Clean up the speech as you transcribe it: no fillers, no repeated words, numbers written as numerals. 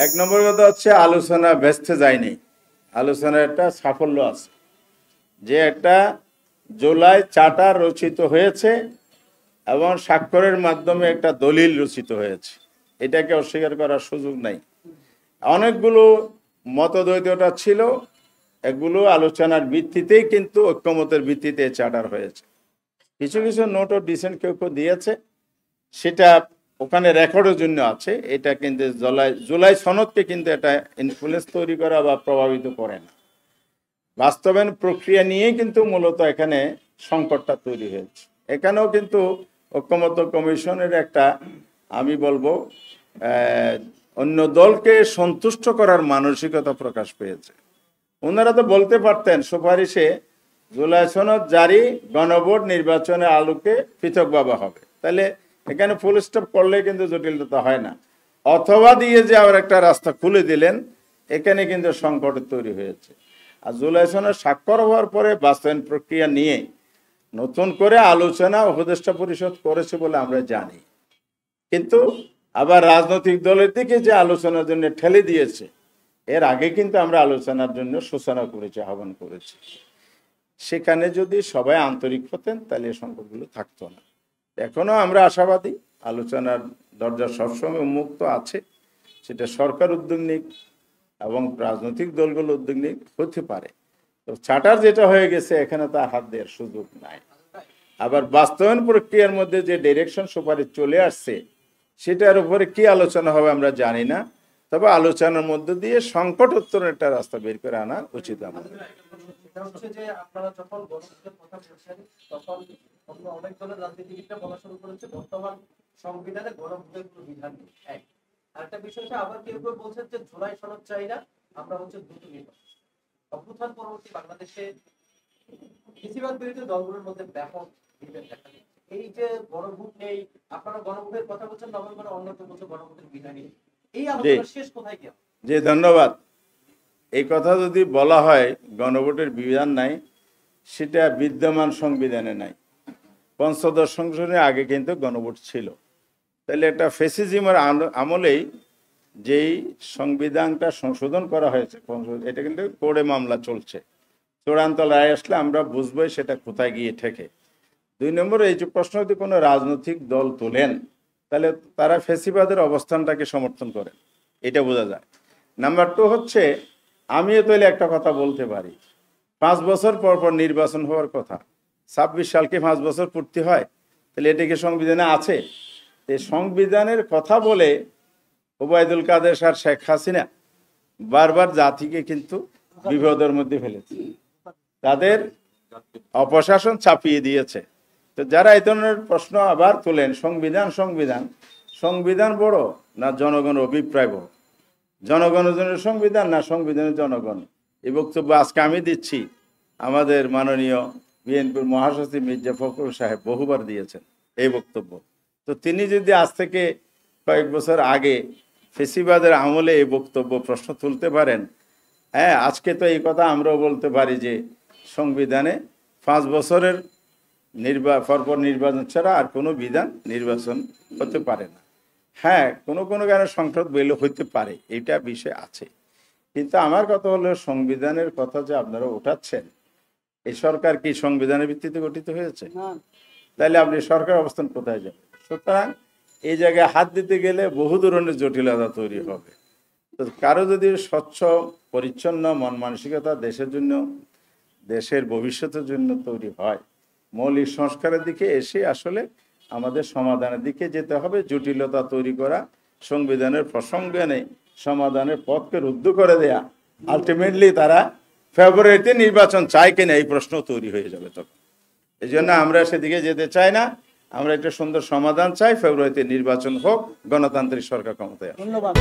এক নম্বর কথা হচ্ছে আলোচনা ব্যস্ত যায়নি, আলোচনার একটা সাফল্য আছে, যে একটা জুলাই চার্টার রচিত হয়েছে এবং স্বাক্ষরের মাধ্যমে একটা দলিল রচিত হয়েছে, এটাকে অস্বীকার করার সুযোগ নাই। অনেকগুলো মতদ্বৈততা ছিল, এগুলো আলোচনার ভিত্তিতেই কিন্তু ঐক্যমতের ভিত্তিতে চার্টার হয়েছে। কিছু কিছু নোট ও ডিসেন্ট কেউ কেউ দিয়েছে, সেটা ওখানে রেকর্ডের জন্য আছে। এটা কিন্তু জুলাই সনদকে কিন্তু এটা ইনফ্লুয়েন্স তৈরি করা বা প্রভাবিত করে না। বাস্তবায়ন প্রক্রিয়া নিয়েই কিন্তু মূলত এখানে সংকটটা তৈরি হয়েছে। এখানেও কিন্তু ঐক্যমত্য কমিশনের একটা, আমি বলবো, অন্য দলকে সন্তুষ্ট করার মানসিকতা প্রকাশ পেয়েছে। ওনারা তো বলতে পারতেন সুপারিশে জুলাই সনদ জারি, গণভোট নির্বাচনের আলোকে পৃথকভাবে হবে, তাহলে এখানে ফুল স্টপ করলে কিন্তু জটিলতা হয় না। অথবা দিয়ে যে আবার একটা রাস্তা খুলে দিলেন, এখানে কিন্তু সংকট তৈরি হয়েছে। আর জুলাই সনদ স্বাক্ষর হওয়ার পরে বাস্তবায়ন প্রক্রিয়া নিয়ে নতুন করে আলোচনা উপদেষ্টা পরিষদ করেছে বলে আমরা জানি, কিন্তু আবার রাজনৈতিক দলের দিকে যে আলোচনার জন্য ঠেলে দিয়েছে, এর আগে কিন্তু আমরা আলোচনার জন্য সূচনা করেছি, আহ্বান করেছি। সেখানে যদি সবাই আন্তরিক হতেন তাহলে এই সংকটগুলো থাকতো না। এখনো আমরা আশাবাদী, আলোচনার দরজা সবসময় উন্মুক্ত আছে। সেটা সরকার উদ্যোগ নিক এবং রাজনৈতিক দলগুলো উদ্যোগ নিক, হতে পারে। তো চার্টার যেটা হয়ে গেছে, এখানে তো হাত দেওয়ার সুযোগ নাই। আবার বাস্তবায়ন প্রক্রিয়ার মধ্যে যে ডিরেকশন সুপারিশ চলে আসছে, সেটার উপরে কি আলোচনা হবে আমরা জানি না। তবে আলোচনার মধ্যে দিয়ে সংকট উত্তরণের একটা রাস্তা বের করে আনা উচিত আমাদের। আপনারা যখন গণভোটের কথা বলছেন, তখন অনেক দলের রাজনীতিবিদরা বলা শুরু করেছে বর্তমান সংবিধানে গণভোটের কোনো বিধান নেই। আরেকটা বিষয় হচ্ছে, আবার কেউ কেউ বলছেন যে জুলাই সনদ চাই না, আমরা হচ্ছে দ্রুত নির্বাচন। অভ্যুত্থান পরবর্তী বাংলাদেশে বেশিরভাগ বিরোধী দলগুলোর মধ্যে ব্যাপক বিভেদ দেখা দিচ্ছে। এই যে গণভোট নেই, আপনারা গণভোটের কথা বলছেন, নভেম্বরে অন্যতম বলছে গণভোটের বিধান নেই, এই আলোচনা শেষ কোথায় গিয়ে? জি, ধন্যবাদ। এই কথা যদি বলা হয় গণভোটের বিধান নাই, সেটা বিদ্যমান সংবিধানে নাই। পঞ্চদশ সংশোধনের আগে কিন্তু গণভোট ছিল। তাহলে একটা ফ্যাসিজমের আমলেই যেই সংবিধানটা সংশোধন করা হয়েছে, এটা কিন্তু কোর্টে মামলা চলছে। চূড়ান্ত রায় আসলে আমরা বুঝবোই সেটা কোথায় গিয়ে ঠেকে। দুই নম্বর, এই যে প্রশ্ন যদি কোনো রাজনৈতিক দল তোলেন, তাহলে তারা ফ্যাসিবাদের অবস্থানটাকে সমর্থন করেন, এটা বোঝা যায়। নাম্বার টু হচ্ছে, আমিও তাহলে একটা কথা বলতে পারি, 5 বছর পর পর নির্বাচন হওয়ার কথা, 26 সালকে 5 বছর পূর্তি হয়, তাহলে এটা কি সংবিধানে আছে? এই সংবিধানের কথা বলে ওবায়দুল কাদের আর শেখ হাসিনা বারবার জাতিকে কিন্তু বিপদের মধ্যে ফেলেছে, তাদের অপশাসন চাপিয়ে দিয়েছে। তো যারা এই ধরনের প্রশ্ন আবার তোলেন, সংবিধান সংবিধান, সংবিধান বড় না জনগণের অভিপ্রায় বড়? জনগণের জন্য সংবিধান না সংবিধানের জনগণ? এই বক্তব্য আজকে আমি দিচ্ছি, আমাদের মাননীয় বিএনপির মহাসচিব মির্জা ফখরুল সাহেব বহুবার দিয়েছেন এই বক্তব্য। তো তিনি যদি আজ থেকে কয়েক বছর আগে ফেসিবাদের আমলে এই বক্তব্য প্রশ্ন তুলতে পারেন, হ্যাঁ, আজকে তো এই কথা আমরাও বলতে পারি যে সংবিধানে 5 বছরের পরপর নির্বাচন ছাড়া আর কোনো বিধান নির্বাচন হতে পারে না। হ্যাঁ, কোনো কোনো কারণে সংসদ বৈল হইতে পারে, এটা বিষয় আছে। কিন্তু আমার কথা হলো, সংবিধানের কথা যে আপনারা উঠাচ্ছেন, এই সরকার কি সংবিধানের ভিত্তিতে গঠিত হয়েছে? তাহলে আপনি সরকার অবস্থান কোথায় যাবে? সুতরাং এই জায়গায় হাত দিতে গেলে বহু ধরনের জটিলতা তৈরি হবে। তো কারো যদি স্বচ্ছ পরিচ্ছন্ন মন মানসিকতা দেশের জন্য, দেশের ভবিষ্যতের জন্য তৈরি হয়, মৌলিক সংস্কারের দিকে এসে আসলে আমাদের সমাধানের দিকে যেতে হবে। জটিলতা তৈরি করা, সংবিধানের প্রসঙ্গে নেই, সমাধানের পথকে রুদ্ধ করে দেয়া, আলটিমেটলি তারা ফেব্রুয়ারিতে নির্বাচন চায় কিনা এই প্রশ্ন তৈরি হয়ে যাবে তখন। এই জন্য আমরা সেদিকে যেতে চাই না। আমরা একটা সুন্দর সমাধান চাই, ফেব্রুয়ারিতে নির্বাচন হোক, গণতান্ত্রিক সরকার ক্ষমতায় আসুক। ধন্যবাদ।